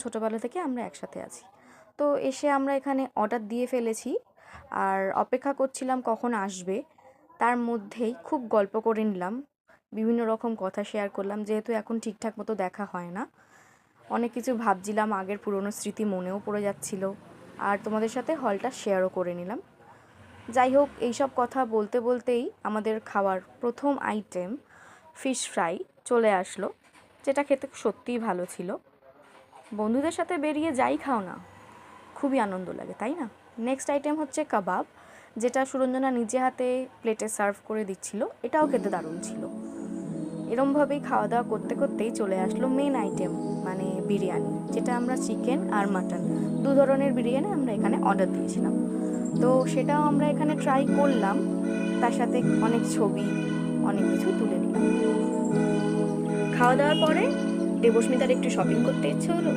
ছোটোবেলা থেকে আমরা একসাথে আছি। তো এসে আমরা এখানে অর্ডার দিয়ে ফেলেছি, আর অপেক্ষা করছিলাম কখন আসবে। তার মধ্যেই খুব গল্প করে নিলাম, বিভিন্ন রকম কথা শেয়ার করলাম, যেহেতু এখন ঠিকঠাক মতো দেখা হয় না। অনেক কিছু ভাবছিলাম, আগের পুরনো স্মৃতি মনেও পড়ে যাচ্ছিল, আর তোমাদের সাথে হলটা শেয়ারও করে নিলাম। যাই হোক, এইসব কথা বলতে বলতেই আমাদের খাওয়ার প্রথম আইটেম ফিশ ফ্রাই চলে আসলো, যেটা খেতে সত্যিই ভালো ছিল। বন্ধুদের সাথে বেরিয়ে যাই খাও না, খুবই আনন্দ লাগে, তাই না? নেক্সট আইটেম হচ্ছে কাবাব, যেটা সুরঞ্জনা নিজে হাতে প্লেটে সার্ভ করে দিচ্ছিল। এটাও খেতে দারুণ ছিল। এরমভাবেই খাওয়া দাওয়া করতে করতেই চলে আসলো মেন আইটেম, মানে বিরিয়ানি, যেটা আমরা চিকেন আর মাটন দু ধরনের বিরিয়ানি আমরা এখানে অর্ডার দিয়েছিলাম। তো সেটাও আমরা এখানে ট্রাই করলাম, তার সাথে অনেক ছবি, অনেক কিছু তুলে নিলাম। খাওয়া দাওয়ার পরে দেবস্মিতার একটু শপিং করতে ইচ্ছে হলো,